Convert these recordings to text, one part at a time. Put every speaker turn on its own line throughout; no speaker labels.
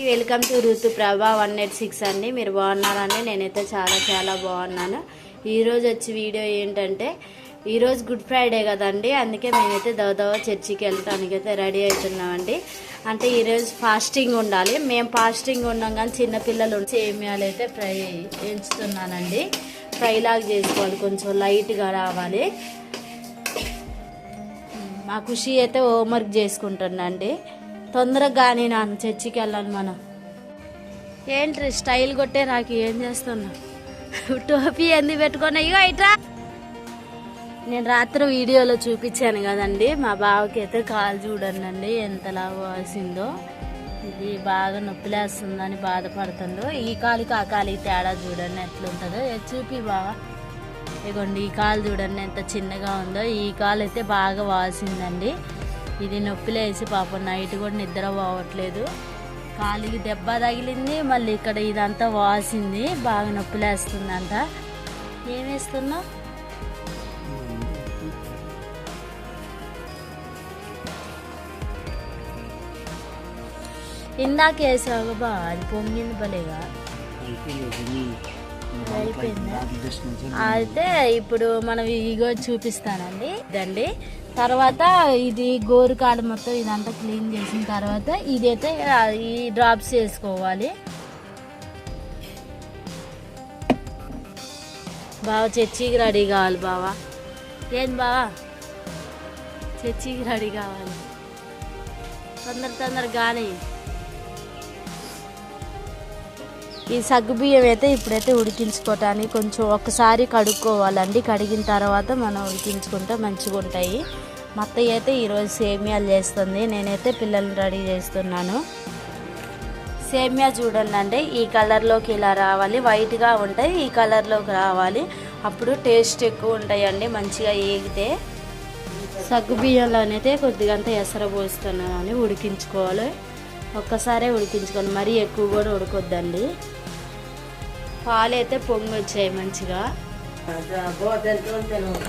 Welcome to ఋతు ప్రభా 186 అండి. మీరు బాగున్నారండి? నేనైతే చాలా బాగున్నాను. ఈరోజు వచ్చి వీడియో ఏంటంటే, ఈరోజు గుడ్ ఫ్రైడే కదండి, అందుకే మేమైతే దవదవ చర్చికి వెళ్ళటానికి అయితే రెడీ అవుతున్నామండి. అంటే ఈరోజు ఫాస్టింగ్ ఉండాలి. మేము ఫాస్టింగ్ ఉన్నాం, కానీ చిన్నపిల్లలు సేమియాలు అయితే ఫ్రై ఎంచుతున్నానండి. ఫ్రై లాగా చేసుకోవాలి, కొంచెం లైట్గా రావాలి. మా ఖుషి అయితే హోంవర్క్ చేసుకుంటుందండి. తొందరగా కానీ నాన్న చర్చికి వెళ్ళాలి. మనం ఏంటి స్టైల్ కొట్టే రాకి ఏం చేస్తున్నా? టోపీ ఎందుకు పెట్టుకున్నా? ఇగో ఇట్రా. నేను రాత్రి వీడియోలో చూపించాను కదండి, మా బావకి అయితే కాలు చూడండి ఎంతలా వాసిందో. ఇది బాగా నొప్పిలేస్తుందని బాధపడుతుందో. ఈ కాలుకి ఆ కాలు తేడా చూడండి ఎట్లుంటుందో. చూపి బావా, ఇగోండి ఈ కాలు చూడండి ఎంత చిన్నగా ఉందో. ఈ కాలు అయితే బాగా వాసిందండి. ఇది నొప్పిలేసి పాపం నైట్ కూడా నిద్ర పోవట్లేదు. కాలికి దెబ్బ తగిలింది, మళ్ళీ ఇక్కడ ఇదంతా వాసింది, బాగా నొప్పిలేస్తుందంట. ఏమేస్తున్నావు? ఇందాక వేసావు బా, అది పొంగింది భలేగా అయిపోయిందా? అయితే ఇప్పుడు మనం ఇగో చూపిస్తానండి ఇదండి. తర్వాత ఇది గోరుకాడ మొత్తం ఇదంతా క్లీన్ చేసిన తర్వాత ఇదైతే ఈ డ్రాప్స్ వేసుకోవాలి. బావ చర్చికి రెడీ కావాలి. బావా ఏంది బావా? చర్చికి రెడీ కావాలి, తొందర కానీ. ఈ సగ్గుబియ్యం అయితే ఇప్పుడైతే ఉడికించుకోవటానికి కొంచెం ఒక్కసారి కడుక్కోవాలండి. కడిగిన తర్వాత మనం ఉడికించుకుంటే మంచిగా ఉంటాయి. మా అత్తయ్య అయితే ఈరోజు సేమియాలు చేస్తుంది, నేనైతే పిల్లల్ని రెడీ చేస్తున్నాను. సేమియా చూడండి, ఈ కలర్లోకి ఇలా రావాలి, వైట్గా ఉంటాయి, ఈ కలర్లోకి రావాలి. అప్పుడు టేస్ట్ ఎక్కువ ఉంటాయండి మంచిగా ఏగితే. సగ్గుబియ్యంలోనైతే కొద్దిగా అంతా ఎసర పోస్తున్నాను అని ఉడికించుకోవాలి. ఒక్కసారే ఉడికించుకోండి, మరీ ఎక్కువ కూడా ఉడకొద్దండి. పాలు అయితే పొంగి వచ్చాయి మంచిగా.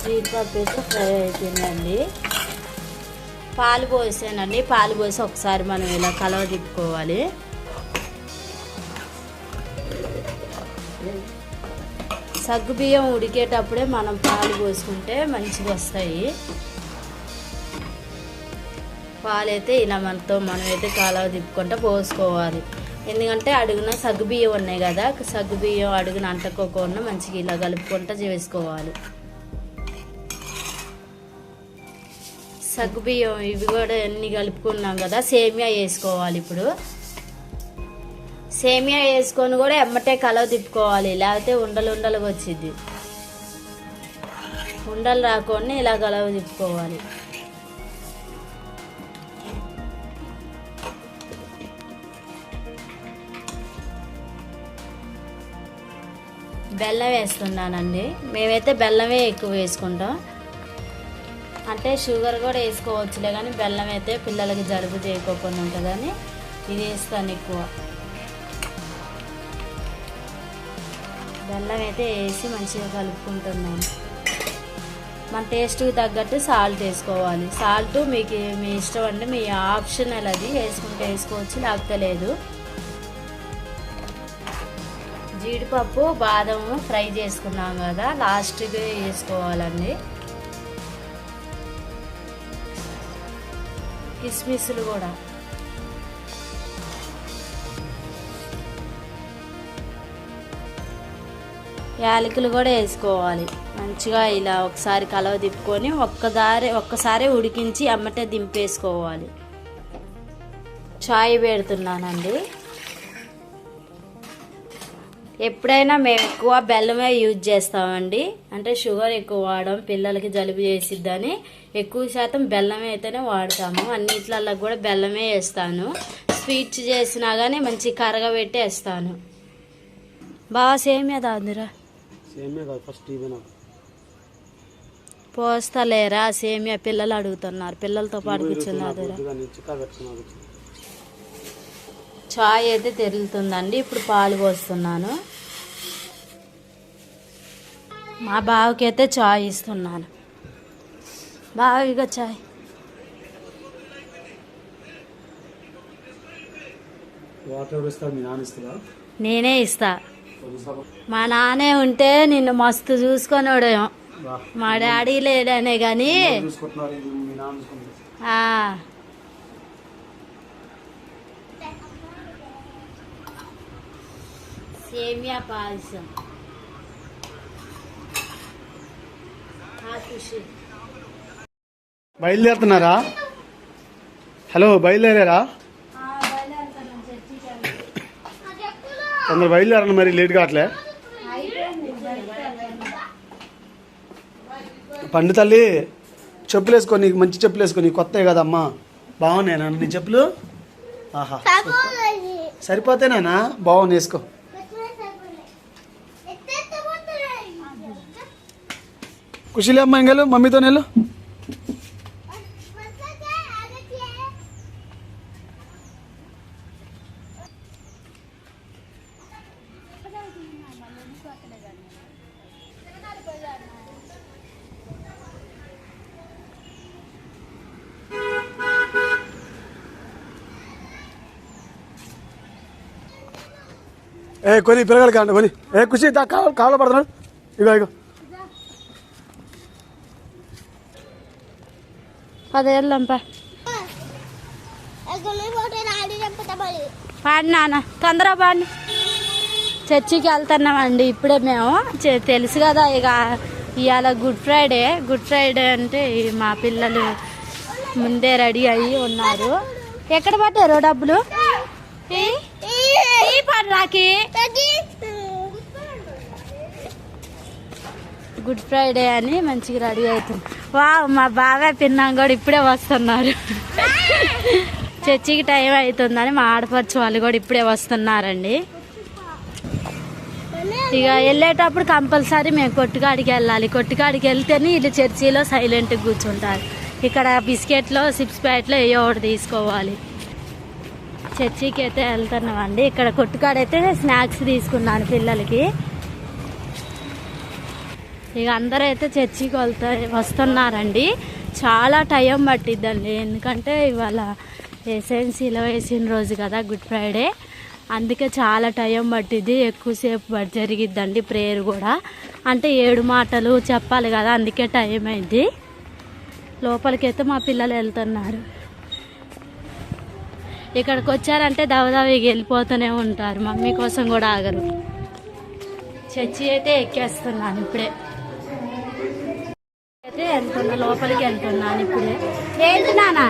జీడిపప్పు అయితే ఫ్రై అయిపోయిందండి. పాలు పోసానండి. పాలు పోసి ఒకసారి మనం ఇలా కలవ తిప్పుకోవాలి. సగ్గుబియ్యం ఉడికేటప్పుడే మనం పాలు పోసుకుంటే మంచిగా వస్తాయి. పాలైతే ఇలా మనమైతే కలవ తిప్పుకుంటూ పోసుకోవాలి. ఎందుకంటే అడుగున సగ్గుబియ్యం ఉన్నాయి కదా, సగ్గుబియ్యం అడుగున అంటుకోకుండా మంచిగా ఇలా కలుపుకుంటూ చేసుకోవాలి. సగ్గుబియ్యం ఇవి కూడా అన్ని కలుపుకున్నాం కదా, సేమియా వేసుకోవాలి. ఇప్పుడు సేమియా వేసుకొని కూడా ఎమ్మటే కలవ తిప్పుకోవాలి, లేకపోతే ఉండలుగా వచ్చింది. ఉండలు రాకుండా ఇలా కలవ తిప్పుకోవాలి. బెల్లం వేస్తున్నానండి. మేమైతే బెల్లమే ఎక్కువ వేసుకుంటాం. అంటే షుగర్ కూడా వేసుకోవచ్చులే, కానీ బెల్లం అయితే పిల్లలకి జలుబు చేయకోకుండా ఉంటుందని ఇది వేస్తాను ఎక్కువ. బెల్లం అయితే వేసి మంచిగా కలుపుకుంటున్నాను. మన టేస్ట్కి తగ్గట్టు సాల్ట్ వేసుకోవాలి. సాల్ట్ మీకు మీ ఇష్టం అండి, మీ ఆప్షనల్, అది వేసుకుంటే వేసుకోవచ్చు, లేకపోతే లేదు. జీడిపప్పు బాదం ఫ్రై చేసుకున్నాం కదా, లాస్ట్గా వేసుకోవాలండి. కిస్మిస్లు కూడా. యాలకులు కూడా వేసుకోవాలి. మంచిగా ఇలా ఒకసారి కలవ తిప్పుకొని ఒక్కసారి ఉడికించి అమ్మటే దింపేసుకోవాలి. చాయ్ పెడుతున్నానండి. ఎప్పుడైనా మేము ఎక్కువ బెల్లమే యూజ్ చేస్తామండి. అంటే షుగర్ ఎక్కువ వాడడం, పిల్లలకి జలుబు చేసిద్దని ఎక్కువ శాతం బెల్లమే అయితేనే వాడతాము. అన్నిట్లలో కూడా బెల్లమే వేస్తాను. స్వీట్స్ చేసినా కానీ మంచి కరగబెట్టి వేస్తాను. బాగా సేమియా తాగుదురా, పోస్తలేరా సేమియా? పిల్లలు అడుగుతున్నారు, పిల్లలతో పాటు కూర్చున్నారు. చాయ్ అయితే తెరులుతుందండి. ఇప్పుడు పాలు పోస్తున్నాను. మా బావకి అయితే చాయ్ ఇస్తున్నాను. బాగా చాయ్. నేనే ఇస్తా. మా నాన్నే ఉంటే నిన్ను మస్తు చూసుకొనోడు. మా డాడీ లేడనే కానీ సేమియా పాయసం.
బయలుదేరుతున్నారా? హలో, బయలుదేరారా? కొందరు బయలుదేరండి, మరి లేట్ కావట్లే. పండు తల్లి, చెప్పులు వేసుకో, నీకు మంచి చెప్పులు వేసుకో, నీకు కొత్త కదమ్మా. బాగున్నాయి నీ చెప్పులు? ఆహా, సరిపోతేనా? బాగుంది, వేసుకో. ఖుషిలే అమ్మ, ఇంకెళ్ళు మమ్మీతో నెల్లు. కొని పిల్లగాలి కాండి, కొని. ఖుషి కావాలి పడుతున్నాడు. ఇగో
10 ఏళ్ళంపా. పాడి నాన్న, తొందరగా పాడి. చర్చికి వెళ్తున్నామండి ఇప్పుడే మేము. తెలుసు కదా ఇక ఇవాళ గుడ్ ఫ్రైడే అంటే మా పిల్లలు ముందే రెడీ అయ్యి ఉన్నారు. ఎక్కడ పట్టారు డబ్బులు? పాడు రాకి. గుడ్ ఫ్రైడే అని మంచిగా రెడీ అవుతుంది. మా బాబాయ్ పిన్నాం కూడా ఇప్పుడే వస్తున్నారు. చర్చికి టైం అవుతుందని మా ఆడపడుచు వాళ్ళు కూడా ఇప్పుడే వస్తున్నారండి. ఇక వెళ్ళేటప్పుడు కంపల్సరీ మేము కొట్టుకాడికి వెళ్ళాలి. కొట్టుకాడికి వెళ్తేనే వీళ్ళు చర్చిలో సైలెంట్గా కూర్చుంటారు. ఇక్కడ బిస్కెట్లో చిప్స్ ప్యాకెట్లో ఏవో ఒకటి తీసుకోవాలి. చర్చికి అయితే వెళ్తున్నామండి. ఇక్కడ కొట్టుకాడైతే స్నాక్స్ తీసుకున్నాను పిల్లలకి. ఇక అందరూ అయితే చర్చికి వస్తున్నారండి. చాలా టైం పట్టిద్దండి, ఎందుకంటే ఇవాళ ఎస్ఎన్సీలో వేసిన రోజు కదా గుడ్ ఫ్రైడే, అందుకే చాలా టైం పట్టిద్ది. ఎక్కువసేపు జరిగిద్దండి ప్రేయర్ కూడా. అంటే 7 మాటలు చెప్పాలి కదా, అందుకే టైం అయింది. లోపలికైతే మా పిల్లలు వెళ్తున్నారు. ఇక్కడికి వచ్చారంటే దవదవికి వెళ్ళిపోతూనే ఉంటారు. మమ్మీ కోసం కూడా ఆగరు. చర్చి అయితే ఎక్కేస్తున్నాను ఇప్పుడే. అయితే వెళ్తున్నా, లోపలికి వెళ్తున్నాను ఇప్పుడే. ఏంటి నానా?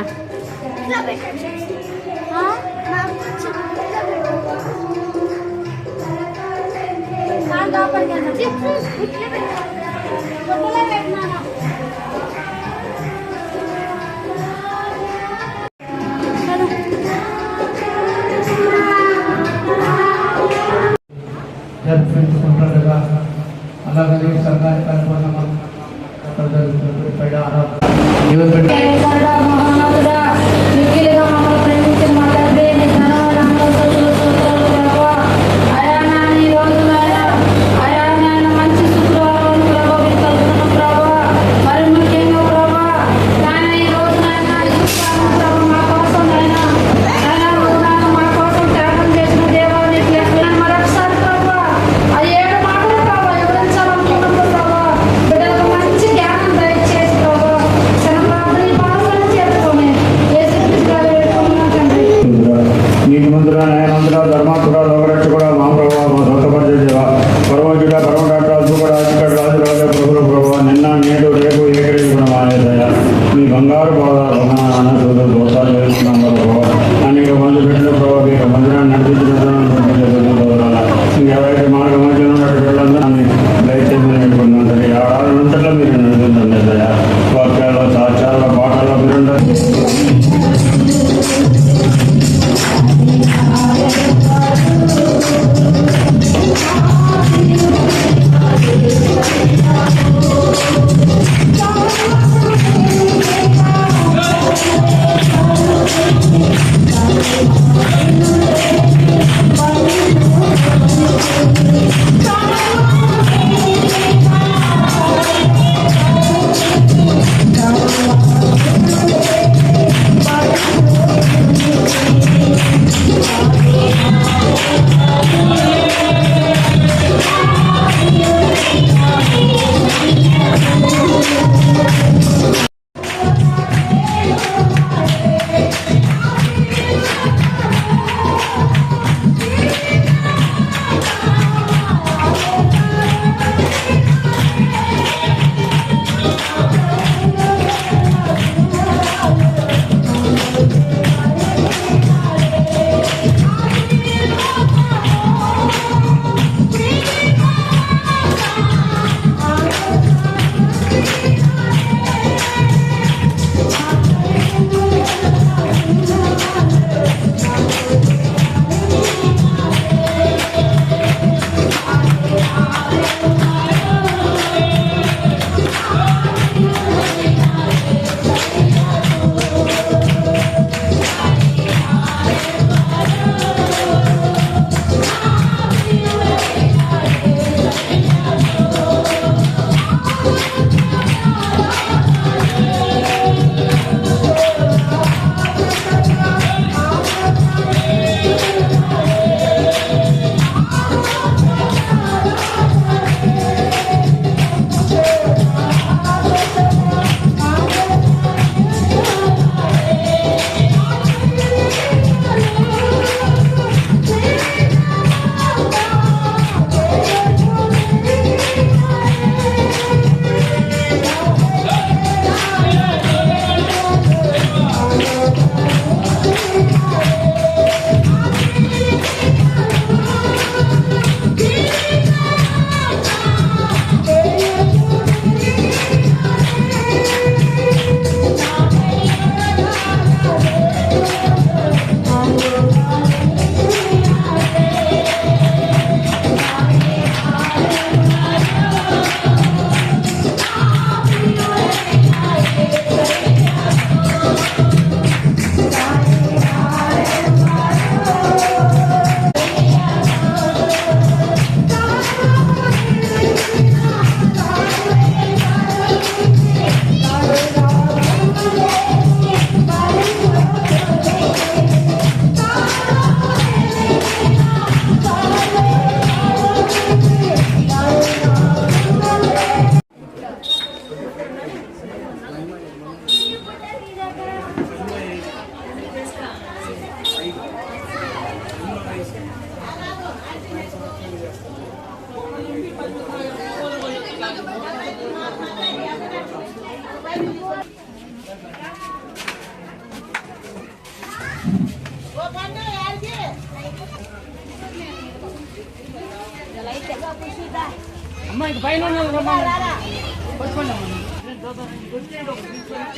జరుపుకుంటుండగా అలాగే సర్కారీ కార్యక్రమం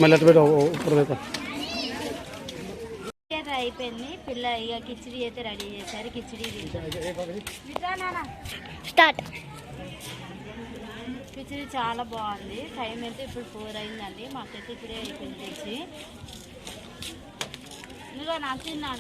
మళ్ళీ అటు పెట్టు ఇప్పుడు పెట్టు.
అయిపోయింది పిల్ల ఇక కిచిడి అయితే రెడీ చేశారు కిచిడి
స్టార్ట్.
కిచిడి చాలా బాగుంది టైం అయితే ఇప్పుడు 4 అయిందండి మాకైతే ఇప్పుడే అయిపోయింది తెచ్చి ఇందులో నచ్చిందా